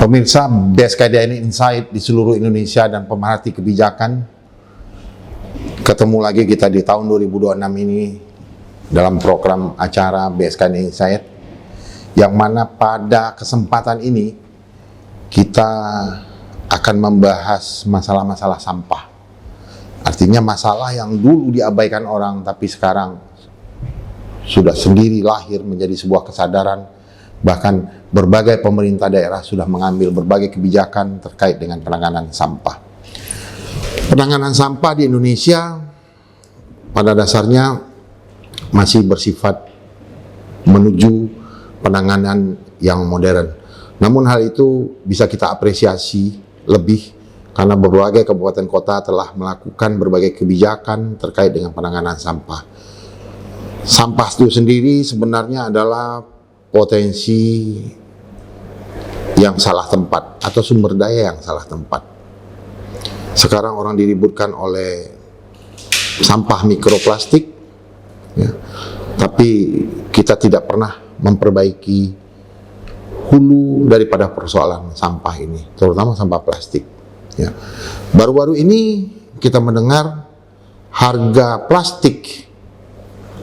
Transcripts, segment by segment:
Pemirsa BSKDN Insight di seluruh Indonesia dan pemerhati kebijakan, ketemu lagi kita di tahun 2026 ini dalam program acara BSKDN Insight, yang mana pada kesempatan ini kita akan membahas masalah-masalah sampah. Artinya masalah yang dulu diabaikan orang tapi sekarang sudah sendiri lahir menjadi sebuah kesadaran. Bahkan berbagai pemerintah daerah sudah mengambil berbagai kebijakan terkait dengan penanganan sampah. Penanganan sampah di Indonesia pada dasarnya masih bersifat menuju penanganan yang modern. Namun hal itu bisa kita apresiasi lebih karena berbagai kabupaten kota telah melakukan berbagai kebijakan terkait dengan penanganan sampah. Sampah itu sendiri sebenarnya adalah potensi yang salah tempat atau sumber daya yang salah tempat. Sekarang orang diributkan oleh sampah mikroplastik, ya, tapi kita tidak pernah memperbaiki hulu daripada persoalan sampah ini, terutama sampah plastik. Ya. Baru-baru ini kita mendengar harga plastik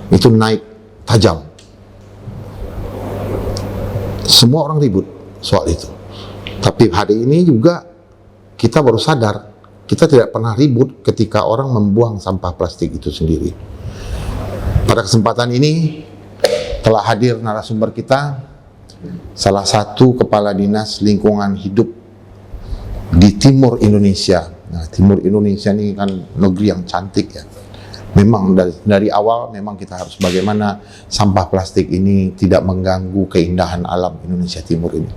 itu naik tajam. Semua orang ribut soal itu. Tapi hari ini juga kita baru sadar, kita tidak pernah ribut ketika orang membuang sampah plastik itu sendiri. Pada kesempatan ini telah hadir narasumber kita, salah satu kepala dinas lingkungan hidup di timur Indonesia. Nah, timur Indonesia ini kan negeri yang cantik ya. Memang dari awal memang kita harus bagaimana sampah plastik ini tidak mengganggu keindahan alam Indonesia Timur ini.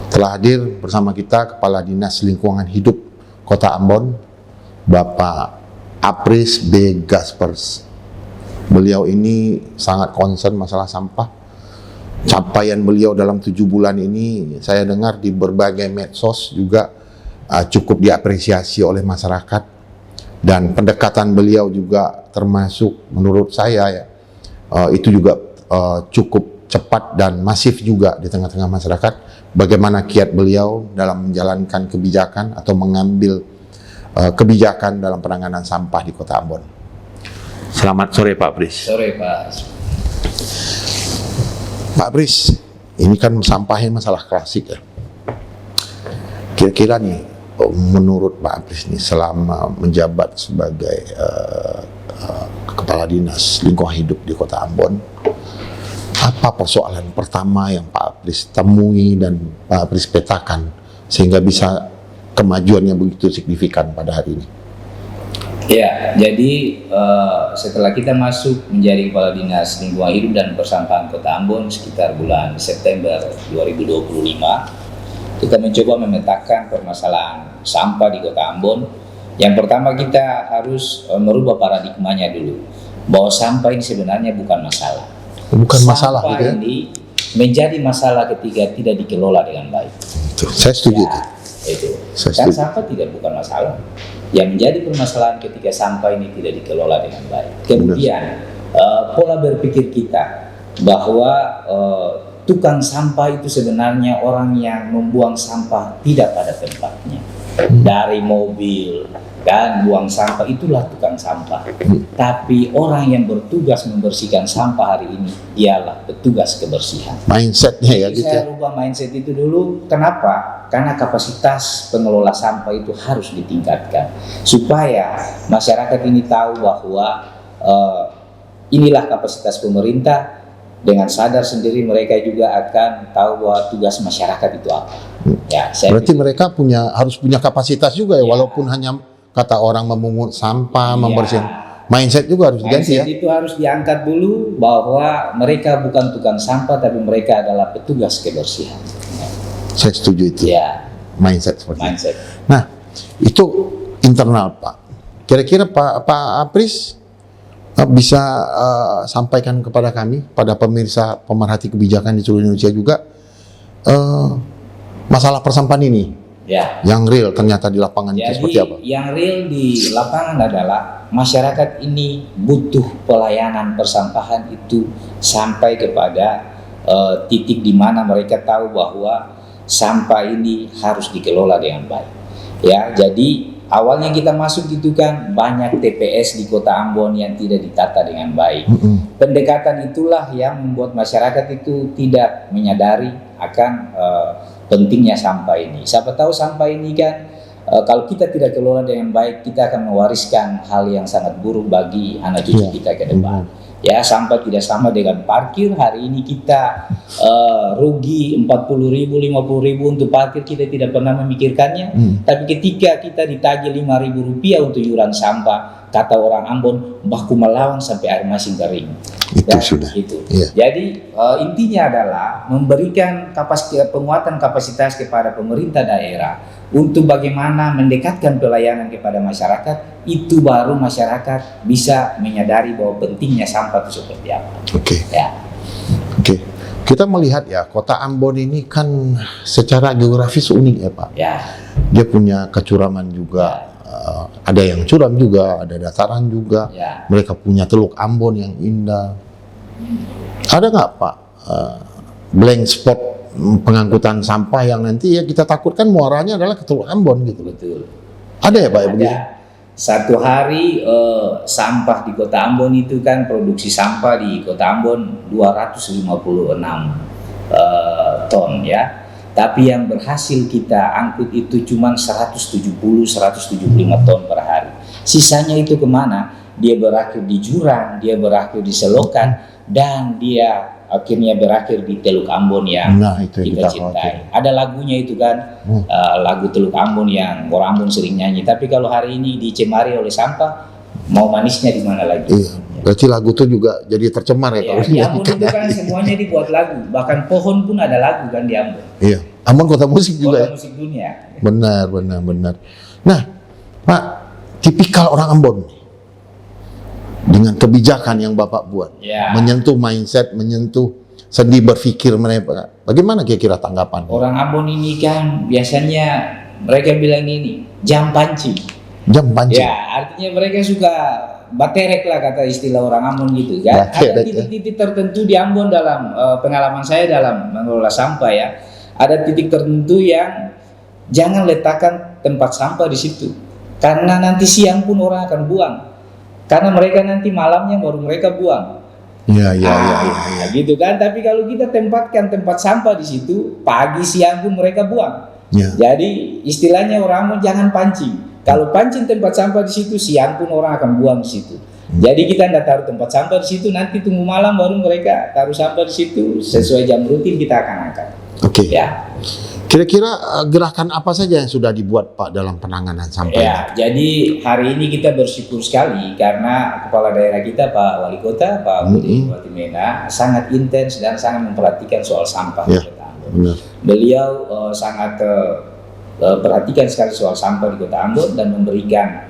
Telah hadir bersama kita Kepala Dinas Lingkungan Hidup Kota Ambon, Bapak Apris B. Gaspers. Beliau ini sangat concern masalah sampah. Capaian beliau dalam 7 bulan ini saya dengar di berbagai medsos juga cukup diapresiasi oleh masyarakat. Dan pendekatan beliau juga termasuk menurut saya ya, itu juga cukup cepat dan masif juga di tengah-tengah masyarakat. Bagaimana kiat beliau dalam menjalankan kebijakan atau mengambil kebijakan dalam penanganan sampah di Kota Ambon. Selamat sore Pak Apris. Sore Pak. Pak Apris, ini kan sampahnya masalah klasik ya. Kira-kira nih, menurut Pak Apris nih selama menjabat sebagai Kepala Dinas Lingkungan Hidup di Kota Ambon, apa persoalan pertama yang Pak Apris temui dan Pak Apris petakan sehingga bisa kemajuannya begitu signifikan pada hari ini? Ya, jadi setelah kita masuk menjadi Kepala Dinas Lingkungan Hidup dan Persampahan Kota Ambon sekitar bulan September 2025, kita mencoba memetakan permasalahan sampah di Kota Ambon. Yang pertama kita harus merubah paradigmanya dulu, bahwa sampah ini sebenarnya bukan masalah. Bukan masalah gitu ya? Ini menjadi masalah ketika tidak dikelola dengan baik. Itu, saya setuju ya, itu. Kan sampah tidak bukan masalah. Yang menjadi permasalahan ketika sampah ini tidak dikelola dengan baik. Kemudian pola berpikir kita bahwa tukang sampah itu sebenarnya orang yang membuang sampah tidak pada tempatnya. Dari mobil dan buang sampah itulah tukang sampah. Tapi orang yang bertugas membersihkan sampah hari ini ialah petugas kebersihan. Mindsetnya ya gitu. Saya rubah mindset itu dulu. Kenapa? Karena kapasitas pengelola sampah itu harus ditingkatkan supaya masyarakat ini tahu bahwa inilah kapasitas pemerintah. Dengan sadar sendiri mereka juga akan tahu bahwa tugas masyarakat itu apa. Ya, berarti mereka harus punya kapasitas juga ya, walaupun hanya kata orang memungut sampah, membersihkan. Mindset juga harus diganti ya. Mindset itu harus diangkat dulu bahwa mereka bukan tukang sampah tapi mereka adalah petugas kebersihan. Saya setuju itu. Ya. Mindset seperti itu. Nah, itu internal Pak. Kira-kira Pak Apris bisa sampaikan kepada kami, pada pemirsa pemerhati kebijakan di seluruh Indonesia juga, masalah persampahan ini ya, yang real ternyata di lapangan. Jadi, itu seperti apa? Yang real di lapangan adalah masyarakat ini butuh pelayanan persampahan itu sampai kepada titik di mana mereka tahu bahwa sampah ini harus dikelola dengan baik. Ya, jadi awalnya kita masuk gitu kan, banyak TPS di Kota Ambon yang tidak ditata dengan baik. Pendekatan itulah yang membuat masyarakat itu tidak menyadari akan pentingnya sampah ini. Siapa tahu sampah ini kan kalau kita tidak kelola dengan baik, kita akan mewariskan hal yang sangat buruk bagi anak cucu kita ke depan. Ya, sampah tidak sama dengan parkir. Hari ini kita rugi 40.000, 50.000 untuk parkir, kita tidak pernah memikirkannya. Tapi ketika kita ditagih 5.000 rupiah untuk iuran sampah, kata orang Ambon, baku melawang sampai air masin kering. Itu ya, sudah. Itu. Jadi intinya adalah memberikan penguatan kapasitas kepada pemerintah daerah untuk bagaimana mendekatkan pelayanan kepada masyarakat. Itu baru masyarakat bisa menyadari bahwa pentingnya sampah itu seperti apa. Oke. Kita melihat ya, Kota Ambon ini kan secara geografis unik ya Pak. Dia punya kecuraman juga. Ada yang curam juga, ada dataran juga. Mereka punya Teluk Ambon yang indah. Ada nggak Pak blank spot pengangkutan sampah yang nanti ya kita takutkan muaranya adalah ke Teluk Ambon gitu? Betul. Ada ya Pak ya begitu? Satu hari sampah di Kota Ambon itu kan, produksi sampah di Kota Ambon 256 ton ya. Tapi yang berhasil kita angkut itu cuma 170-175 ton per hari. Sisanya itu kemana? Dia berakhir di jurang, dia berakhir di selokan, dan dia akhirnya berakhir di Teluk Ambon yang kita cintai. Ada lagunya itu kan, lagu Teluk Ambon yang orang Ambon sering nyanyi. Tapi kalau hari ini dicemari oleh sampah, mau manisnya di mana lagi? Berarti lagu itu juga jadi tercemar ya kalau di Ambon itu kan semuanya dibuat lagu, bahkan pohon pun ada lagu kan di Ambon. Iya, Ambon kota musik juga. Kota musik dunia. Benar. Nah, Pak, tipikal orang Ambon dengan kebijakan yang Bapak buat, menyentuh mindset, menyentuh sendi berpikir mereka. Bagaimana kira-kira tanggapan? Orang Ambon ini kan biasanya mereka bilang ini jam pancing. Jam pancing. Ya, artinya mereka suka baterek lah, kata istilah orang Ambon gitu kan. Ada titik-titik tertentu di Ambon dalam pengalaman saya dalam mengelola sampah ya. Ada titik tertentu yang jangan letakkan tempat sampah di situ, karena nanti siang pun orang akan buang. Karena mereka nanti malamnya baru mereka buang. Iya. Gitu kan. Tapi kalau kita tempatkan tempat sampah di situ, pagi siang pun mereka buang. Jadi istilahnya orang jangan pancing. Kalau pancing tempat sampah di situ, siang pun orang akan buang di situ. Jadi kita tidak taruh tempat sampah di situ, nanti tunggu malam baru mereka taruh sampah di situ, sesuai jam rutin kita akan angkat. Oke. Ya. Kira-kira gerakan apa saja yang sudah dibuat Pak dalam penanganan sampah? Ya, jadi hari ini kita bersyukur sekali karena kepala daerah kita Pak Wali Kota, Pak Budi Watimena, sangat intens dan sangat memperhatikan soal sampah. Beliau sangat perhatikan sekali soal sampah di Kota Ambon dan memberikan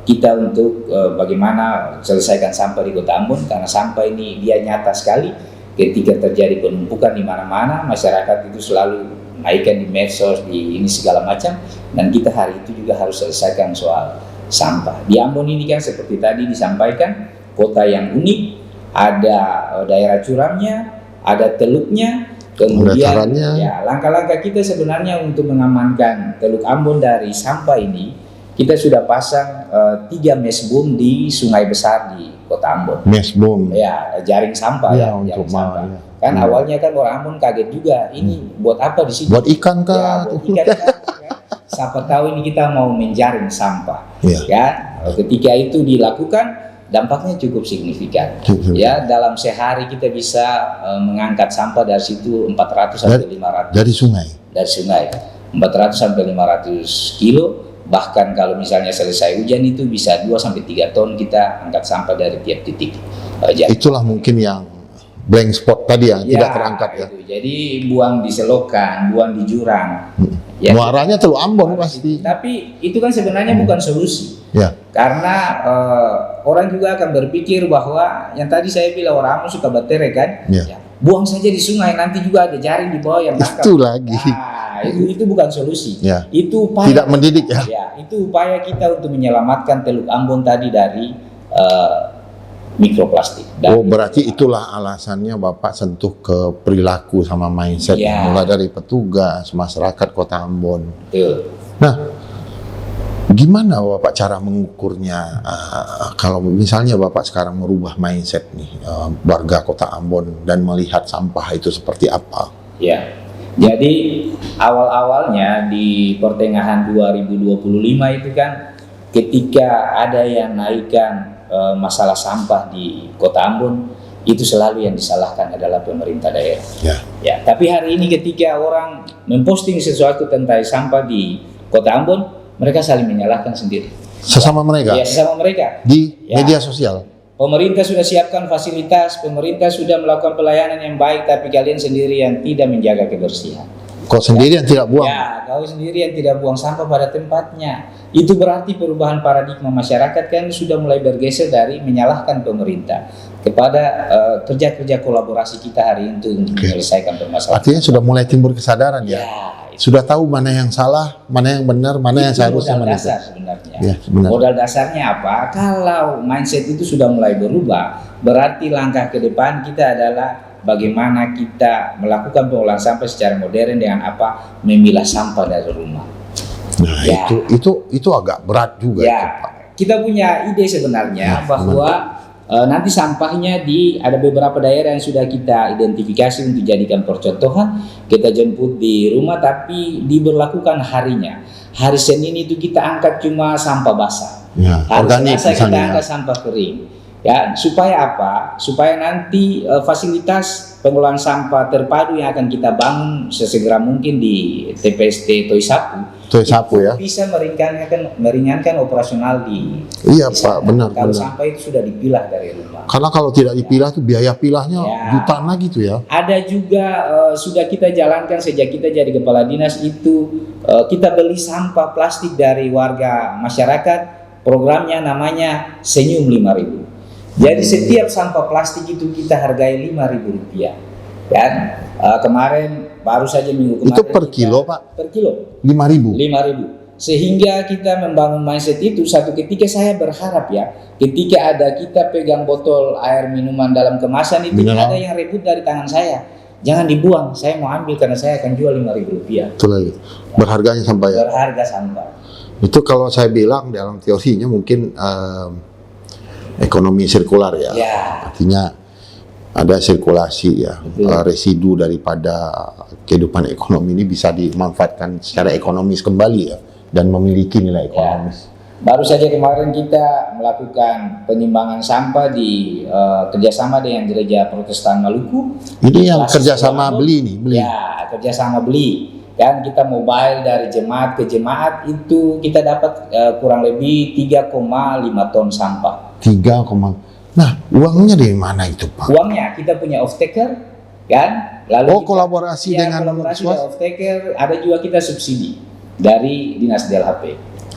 kita untuk bagaimana selesaikan sampah di Kota Ambon, karena sampah ini dia nyata sekali. Ketika terjadi penumpukan di mana-mana, masyarakat itu selalu naikkan di medsos, di ini segala macam, dan kita hari itu juga harus selesaikan soal sampah. Di Ambon ini kan seperti tadi disampaikan, kota yang unik, ada daerah curamnya, ada teluknya, kemudian ya langkah-langkah kita sebenarnya untuk mengamankan Teluk Ambon dari sampah ini, kita sudah pasang 3 mesh boom di sungai besar di Kota Ambon. Mesh boom. Ya, jaring sampah jaring sampah. Kan awalnya kan orang Ambon kaget juga, ini buat apa di sini? Buat ikan kah? Ya, buat ikan kah? Siapa tahu ini kita mau menjaring sampah. Ya, ketika itu dilakukan, dampaknya cukup signifikan. Ya, dalam sehari kita bisa mengangkat sampah dari situ 400 sampai 500. Dari sungai. Dari sungai. 400 sampai 500 kilo. Bahkan kalau misalnya selesai hujan itu bisa 2-3 ton kita angkat sampah dari tiap titik. Itulah mungkin yang blank spot tadi yang tidak terangkat ya. Jadi buang di selokan, buang di jurang. Muaranya Teluk Ambon pasti. Tapi itu kan sebenarnya bukan solusi. Karena orang juga akan berpikir bahwa yang tadi saya bilang orang Ambon suka baterai kan. Buang saja di sungai, nanti juga ada jaring di bawah yang tangkap. Itu lagi. Itu bukan solusi. Itu upaya tidak mendidik itu upaya kita untuk menyelamatkan Teluk Ambon tadi dari mikroplastik. Oh, berarti itulah alasannya Bapak sentuh ke perilaku sama mindset, Ya. mulai dari petugas, masyarakat Kota Ambon. Betul. Nah, gimana Bapak cara mengukurnya? Kalau misalnya Bapak sekarang merubah mindset nih, warga Kota Ambon dan melihat sampah itu seperti apa? Ya, jadi awal-awalnya di pertengahan 2025 itu kan ketika ada yang naikkan masalah sampah di Kota Ambon, itu selalu yang disalahkan adalah pemerintah daerah. Ya. Ya, tapi hari ini ketika orang memposting sesuatu tentang sampah di Kota Ambon, mereka saling menyalahkan sendiri. Sesama mereka Ya, sesama mereka. di Ya. media sosial. Pemerintah sudah siapkan fasilitas, pemerintah sudah melakukan pelayanan yang baik, tapi kalian sendiri yang tidak menjaga kebersihan. Kok sendiri yang tidak buang? Ya, kau sendiri yang tidak buang sampah pada tempatnya. Itu berarti perubahan paradigma masyarakat kan sudah mulai bergeser dari menyalahkan pemerintah kepada kerja-kerja kolaborasi kita hari ini untuk menyelesaikan permasalahan. Artinya sudah mulai timbul kesadaran ya. Ya, Sudah tahu mana yang salah, mana yang benar, mana yang itu seharusnya, modal mana dasar itu. sebenarnya. Ya, benar. Modal dasarnya apa? Kalau mindset itu sudah mulai berubah, berarti langkah ke depan kita adalah bagaimana kita melakukan pengolahan sampah secara modern dengan apa? Memilah sampah dari rumah. Nah, Ya. itu agak berat juga itu, Ya, Pak. kita punya ide sebenarnya Ya, bahwa nanti sampahnya ada beberapa daerah yang sudah kita identifikasi untuk jadikan percontohan, kita jemput di rumah tapi diberlakukan harinya. Hari Senin itu kita angkat cuma sampah basah. Ya, Hari organik Selasa kita misalnya. angkat sampah kering. Ya, supaya apa? Supaya nanti fasilitas pengolahan sampah terpadu yang akan kita bangun sesegera mungkin di TPST Toisapu Itu sapu ya. bisa meringankan operasional di Iya di Pak, sana. benar. Kalau benar. sampah itu sudah dipilah dari rumah. Karena kalau tidak dipilah tuh biaya pilahnya Ya. jutaan lagi tuh ya. Ada juga sudah kita jalankan sejak kita jadi kepala dinas itu kita beli sampah plastik dari warga masyarakat. Programnya namanya Senyum 5.000. Jadi setiap sampah plastik itu kita hargai Rp5.000. Dan kemarin baru saja minggu kemarin Itu per kilo Pak? per kilo 5.000. 5.000. Sehingga kita membangun mindset itu, satu ketika saya berharap ya, ketika ada kita pegang botol air minuman dalam kemasan itu Mineral. ada yang rebut dari tangan saya, jangan dibuang, saya mau ambil karena saya akan jual Rp5.000. Itu lagi. Berharganya sampai ya. Berharga sampah. Itu kalau saya bilang dalam teorinya mungkin ekonomi sirkular ya. Ya. Artinya ada sirkulasi ya. Betul. Residu daripada kehidupan ekonomi ini bisa dimanfaatkan secara ekonomis kembali ya, dan memiliki nilai ekonomis. Baru saja kemarin kita melakukan penimbangan sampah di kerjasama dengan Gereja Protestan Maluku. Ini yang Kelas kerjasama Ambon. beli nih, beli. Ya, kerjasama beli. Kan kita mobile dari jemaat ke jemaat itu kita dapat kurang lebih 3,5 ton sampah. 3, nah uangnya dari mana itu Pak? Uangnya kita punya off taker, kan? Lalu Oh, kolaborasi dengan kolaborasi swasta? dengan off taker, ada juga kita subsidi dari Dinas DLHP.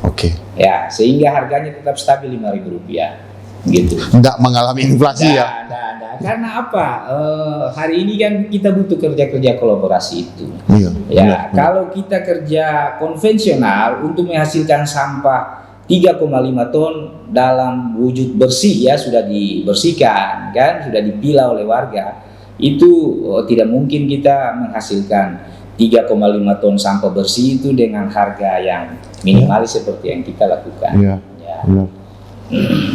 Oke. Ya, sehingga harganya tetap stabil Rp5.000. Gitu. Tidak mengalami inflasi ya? Nah, karena apa? Hari ini kan kita butuh kerja-kerja kolaborasi itu. Iya. Ya, benar. kalau kita kerja konvensional untuk menghasilkan sampah 3,5 ton dalam wujud bersih ya, sudah dibersihkan kan, sudah dipilah oleh warga, itu tidak mungkin kita menghasilkan 3,5 ton sampah bersih itu dengan harga yang minimalis seperti yang kita lakukan. Iya. Ya. Benar.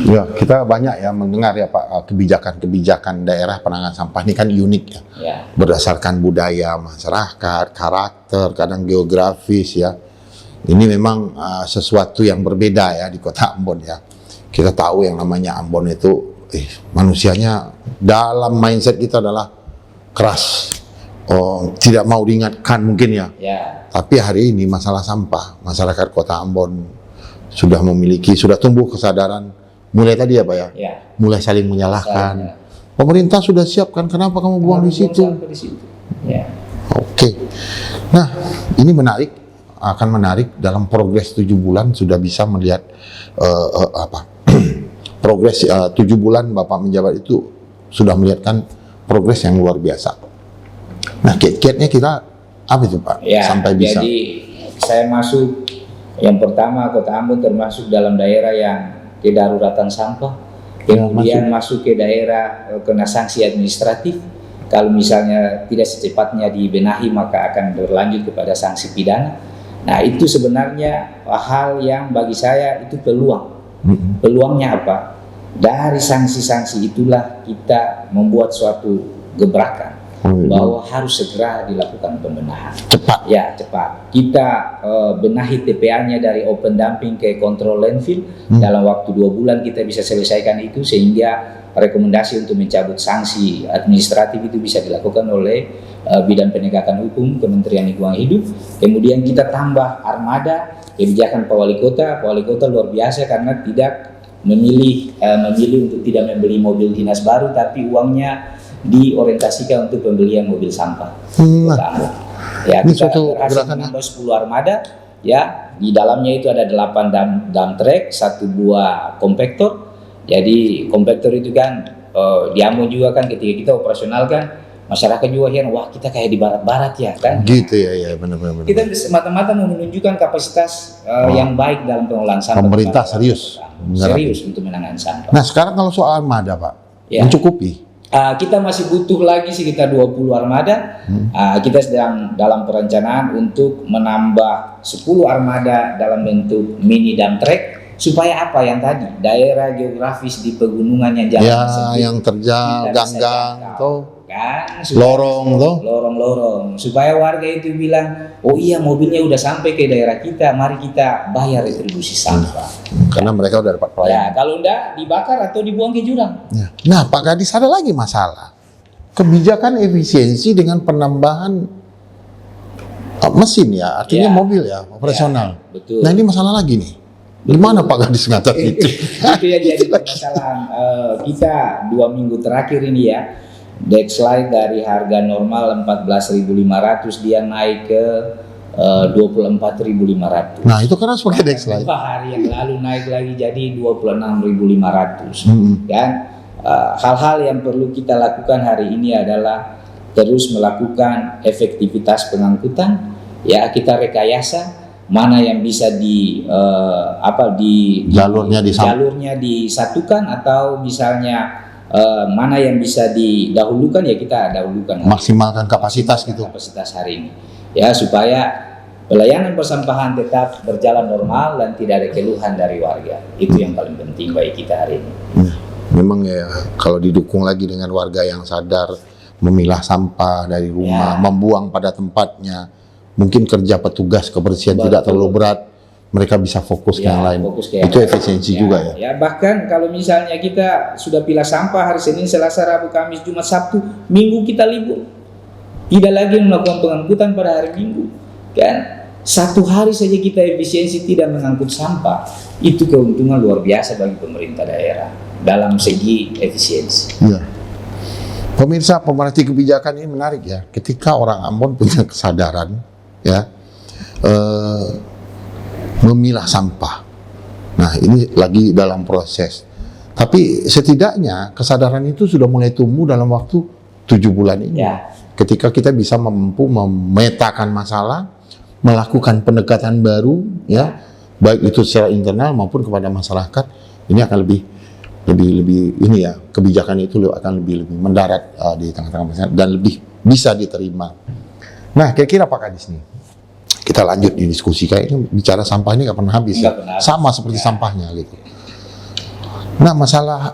Ya, kita banyak ya mendengar ya Pak, kebijakan-kebijakan daerah penanganan sampah ini kan unik ya. Ya. Berdasarkan budaya masyarakat, karakter, kadang geografis ya. Ini memang sesuatu yang berbeda ya di Kota Ambon ya. Kita tahu yang namanya Ambon itu manusianya dalam mindset kita adalah keras. Oh, tidak mau diingatkan mungkin ya. Ya. Tapi hari ini masalah sampah, masyarakat Kota Ambon sudah tumbuh kesadaran. Mulai tadi ya Pak ya, Ya. mulai saling menyalahkan. Ya. Pemerintah sudah siapkan, kenapa kamu buang di situ? Sampah di situ. Ya. Oke. Nah, ini akan menarik dalam progres 7 bulan sudah bisa melihat progres 7 bulan Bapak menjabat itu sudah melihatkan progres yang luar biasa. Nah, kiat-kiatnya kita apa itu Pak? Ya, Sampai bisa. jadi saya masuk yang pertama Kota Ambon termasuk dalam daerah yang kedaruratan sampah. kemudian masuk ke daerah kena sanksi administratif. Kalau misalnya tidak secepatnya dibenahi maka akan berlanjut kepada sanksi pidana. Nah itu sebenarnya hal yang bagi saya itu peluang. Peluangnya apa? Dari sanksi-sanksi itulah kita membuat suatu gebrakan bahwa harus segera dilakukan pembenahan. Cepat. Ya cepat. Kita benahi TPA-nya dari open dumping ke control landfill. Dalam waktu 2 bulan kita bisa selesaikan itu, sehingga rekomendasi untuk mencabut sanksi administratif itu bisa dilakukan oleh Bidang Penegakan Hukum Kementerian Lingkungan Hidup. Kemudian kita tambah armada kebijakan Pak Wali Kota. Pak Wali Kota luar biasa karena tidak memilih untuk tidak membeli mobil dinas baru, tapi uangnya diorientasikan untuk pembelian mobil sampah. Ya, ini kita suatu berhasil gerakan menambah 10 armada. Ya, di dalamnya itu ada 8 dump truck, 1 buah kompaktor. Jadi kompaktor itu kan di Ambon juga kan ketika kita operasional kan masyarakat juga heran, wah kita kayak di barat-barat ya kan. Gitu ya, benar-benar. Kita semata-mata mau menunjukkan kapasitas yang baik dalam pengolahan sampah. Pemerintah serius untuk menangani sampah. Nah sekarang kalau soal armada Pak, ya, mencukupi? Kita masih butuh lagi sekitar 20 armada. Kita sedang dalam perencanaan untuk menambah 10 armada dalam bentuk mini dump truck. Supaya apa yang tadi, daerah geografis di pegunungan yang jalan ya, yang terjal, ganggang, kan, lorong-lorong, supaya warga itu bilang, oh iya mobilnya udah sampai ke daerah kita, mari kita bayar retribusi sampah. Karena mereka udah dapat pelayanan. Ya, kalau enggak dibakar atau dibuang ke jurang. Ya. Nah Pak Kadis, ada lagi masalah kebijakan efisiensi dengan penambahan mesin ya, artinya mobil ya, operasional. Ya, betul. Nah ini masalah lagi nih. Gimana Pak Kadis ngatur itu? Itu yang jadi permasalahan kita 2 minggu terakhir ini ya. Dexlite dari harga normal 14.500 dia naik ke 24.500. Nah itu kan harus pakai Dexlite. 2 hari yang lalu naik lagi jadi 26.500. Dan hal-hal yang perlu kita lakukan hari ini adalah terus melakukan efektivitas pengangkutan. Ya kita rekayasa mana yang bisa jalurnya disatukan, atau misalnya mana yang bisa didahulukan ya kita dahulukan. Maksimalkan kapasitas gitu. Kapasitas hari ini ya, supaya pelayanan persampahan tetap berjalan normal dan tidak ada keluhan dari warga. Itu yang paling penting bagi kita hari ini. Memang ya, kalau didukung lagi dengan warga yang sadar memilah sampah dari rumah, membuang pada tempatnya, mungkin kerja petugas kebersihan tidak terlalu berat, mereka bisa fokus ke yang lain. Itu efisiensi juga ya. Ya, bahkan kalau misalnya kita sudah pilah sampah hari Senin, Selasa, Rabu, Kamis, Jumat, Sabtu, Minggu kita libur, tidak lagi melakukan pengangkutan pada hari Minggu, kan? 1 hari saja kita efisiensi tidak mengangkut sampah, itu keuntungan luar biasa bagi pemerintah daerah dalam segi efisiensi. Ya. Pemirsa, pemerhati kebijakan ini menarik ya. Ketika orang Ambon punya kesadaran ya memilah sampah. Nah ini lagi dalam proses. Tapi setidaknya kesadaran itu sudah mulai tumbuh dalam waktu 7 bulan ini. Ya. Ketika kita bisa mampu memetakan masalah, melakukan pendekatan baru, ya, baik itu secara internal maupun kepada masyarakat, ini akan lebih ini ya, kebijakan itu akan lebih mendarat di tengah-tengah masyarakat dan lebih bisa diterima. Nah, kira-kira Pak Kadis nih, kita lanjut di diskusi. Kayaknya bicara sampah ini nggak pernah habis, ya? Sama seperti sampahnya gitu. Nah, masalah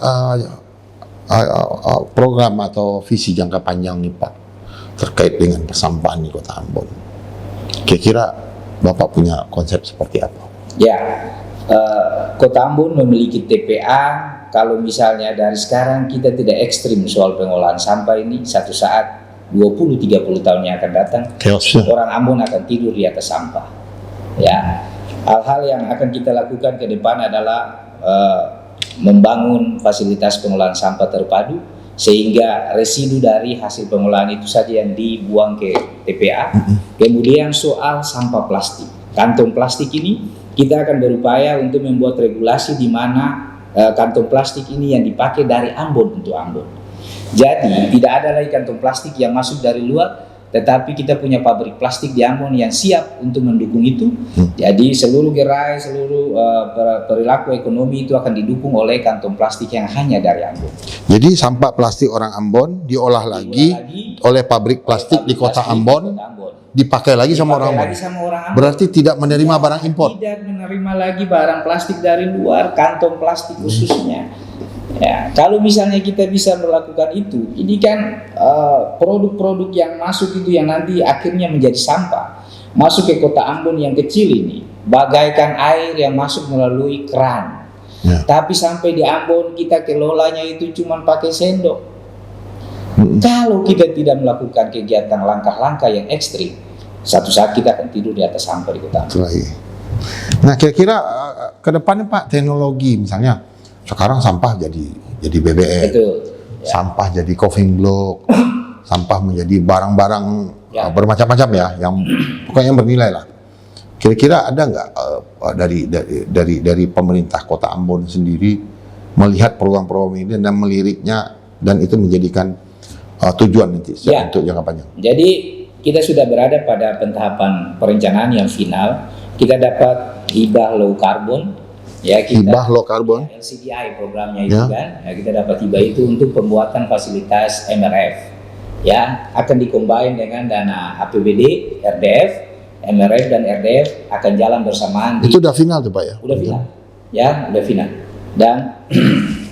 program atau visi jangka panjang nih Pak, terkait dengan persampahan di Kota Ambon. Kira-kira Bapak punya konsep seperti apa? Ya, Kota Ambon memiliki TPA. Kalau misalnya dari sekarang kita tidak ekstrim soal pengolahan sampah ini, satu saat 20-30 tahun yang akan datang, orang Ambon akan tidur di atas sampah. Ya, hal-hal yang akan kita lakukan ke depan adalah membangun fasilitas pengolahan sampah terpadu, sehingga residu dari hasil pengolahan itu saja yang dibuang ke TPA. Kemudian soal sampah plastik, kantong plastik ini kita akan berupaya untuk membuat regulasi di mana kantong plastik ini yang dipakai dari Ambon untuk Ambon. Jadi tidak ada lagi kantong plastik yang masuk dari luar, tetapi kita punya pabrik plastik di Ambon yang siap untuk mendukung itu. Jadi seluruh gerai, seluruh perilaku ekonomi itu akan didukung oleh kantong plastik yang hanya dari Ambon. Jadi sampah plastik orang Ambon diolah lagi oleh pabrik plastik di kota Ambon, dipakai lagi sama orang Ambon. Berarti tidak menerima barang impor. Tidak menerima lagi barang plastik dari luar, kantong plastik khususnya. Ya, kalau misalnya kita bisa melakukan itu, ini kan produk-produk yang masuk itu yang nanti akhirnya menjadi sampah, masuk ke kota Ambon yang kecil ini, bagaikan air yang masuk melalui keran. Ya. Tapi sampai di Ambon kita kelolanya itu cuma pakai sendok. Kalau kita tidak melakukan kegiatan langkah-langkah yang ekstrim, satu saat kita akan tidur di atas sampah di kota Ambon. Nah, kira-kira ke depannya Pak, teknologi misalnya sekarang sampah jadi BBM, ya. Sampah jadi coughing block, sampah menjadi barang-barang bermacam-macam ya, yang pokoknya yang bernilai lah. Kira-kira ada nggak dari pemerintah Kota Ambon sendiri melihat program-program ini dan meliriknya dan itu menjadikan tujuan nanti untuk jangka panjang? Jadi kita sudah berada pada pentahapan perencanaan yang final. Kita dapat hibah low carbon. Ya, hibah low carbon, LCDI programnya itu kan, ya, kita dapat hibah itu untuk pembuatan fasilitas MRF, ya akan dikombin dengan dana APBD, RDF, MRF dan RDF akan jalan bersamaan. Itu udah final tuh Pak ya? Udah final, ya udah final, dan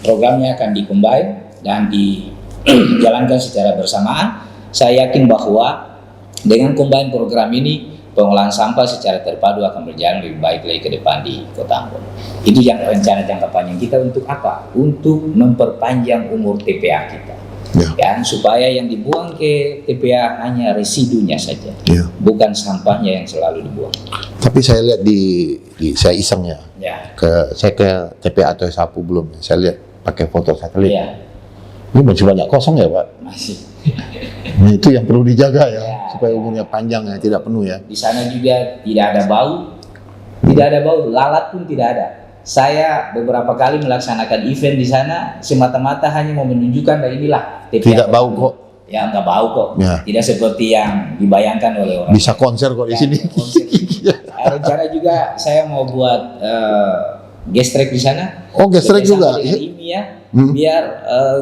programnya akan dikombin dan dijalankan secara bersamaan. Saya yakin bahwa dengan combine program ini pengolahan sampah secara terpadu akan berjalan lebih baik lagi ke depan di Kota Ambon. Itu yang rencana jangka panjang kita untuk apa? Untuk memperpanjang umur TPA kita. Kan supaya yang dibuang ke TPA hanya residunya saja, bukan sampahnya yang selalu dibuang. Tapi saya lihat saya iseng ya, saya ke TPA atau Sapu belum, saya lihat pakai foto satelit. Ini masih banyak kosong ya Pak? Masih. Nah, itu yang perlu dijaga ya, supaya umurnya panjang ya, tidak penuh ya. Di sana juga tidak ada bau, lalat pun tidak ada. Saya beberapa kali melaksanakan event di sana, semata-mata hanya mau menunjukkan bahwa inilah TPA. Tidak bau kok. Ya, nggak bau kok. Ya. Tidak seperti yang dibayangkan oleh orang. Bisa konser kok di sini. Rencana juga saya mau buat gestrek di sana. Oh, gestrek juga. Ini ya, biar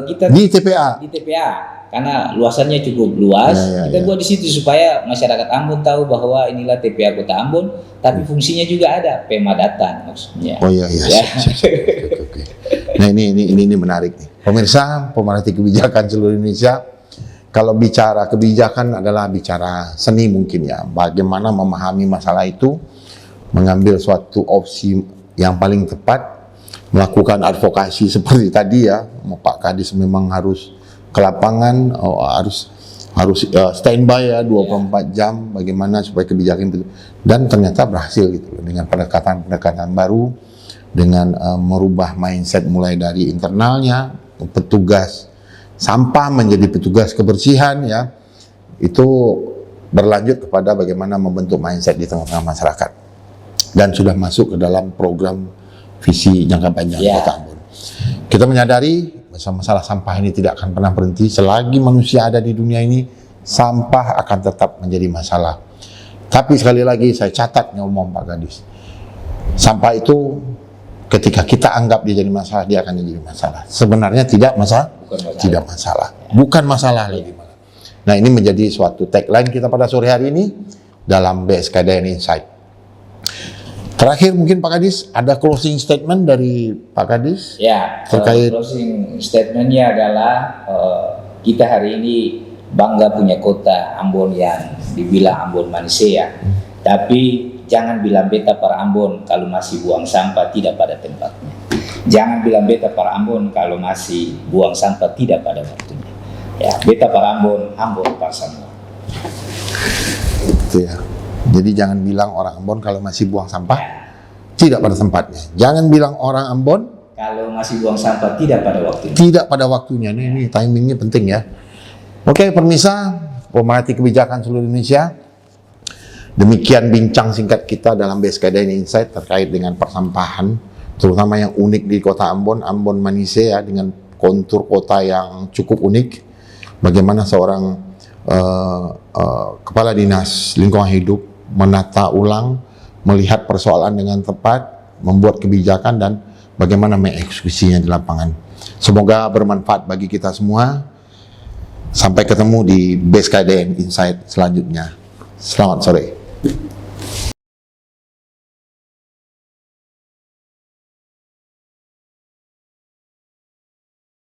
kita di TPA. Di TPA. Karena luasannya cukup luas, kita buat di situ supaya masyarakat Ambon tahu bahwa inilah TPA Kota Ambon, tapi fungsinya juga ada pemadatan maksudnya. Oh iya. Oke. Nah ini menarik nih, pemirsa pemerhati kebijakan seluruh Indonesia. Kalau bicara kebijakan adalah bicara seni mungkin ya, bagaimana memahami masalah itu, mengambil suatu opsi yang paling tepat, melakukan advokasi seperti tadi ya, Pak Kadis memang harus ke lapangan, harus standby ya 24 jam bagaimana supaya kebijakan itu, dan ternyata berhasil gitu dengan pendekatan baru, dengan merubah mindset mulai dari internalnya, petugas sampah menjadi petugas kebersihan ya, itu berlanjut kepada bagaimana membentuk mindset di tengah-tengah masyarakat dan sudah masuk ke dalam program visi jangka panjang Kota Ambon. Kita menyadari masalah sampah ini tidak akan pernah berhenti. Selagi manusia ada di dunia ini, sampah akan tetap menjadi masalah. Tapi sekali lagi saya catat ngomong Pak Kadis, sampah itu ketika kita anggap dia jadi masalah, dia akan jadi masalah. Sebenarnya tidak masalah, tidak masalah, bukan masalah lagi. Nah, ini menjadi suatu tagline kita pada sore hari ini dalam BSKDN Insight. Terakhir mungkin Pak Kadis, ada closing statement dari Pak Kadis? Ya, terkait closing statementnya adalah kita hari ini bangga punya kota Ambon yang dibilang Ambon manusia. Tapi jangan bilang beta para Ambon kalau masih buang sampah tidak pada tempatnya. Jangan bilang beta para Ambon kalau masih buang sampah tidak pada waktunya. Ya, beta para Ambon, Ambon para semua. Itu ya. Jadi jangan bilang orang Ambon kalau masih buang sampah tidak pada tempatnya. Jangan bilang orang Ambon kalau masih buang sampah tidak pada waktunya. Tidak pada waktunya. Ini timingnya penting ya. Oke, pemirsa, pemerhati kebijakan seluruh Indonesia. Demikian bincang singkat kita dalam BSKDN Insight terkait dengan persampahan, terutama yang unik di Kota Ambon, Ambon Manise ya, dengan kontur kota yang cukup unik. Bagaimana seorang Kepala Dinas Lingkungan Hidup menata ulang, melihat persoalan dengan tepat, membuat kebijakan dan bagaimana mengeksekusinya di lapangan. Semoga bermanfaat bagi kita semua. Sampai ketemu di BSKDN Insight selanjutnya. Selamat sore.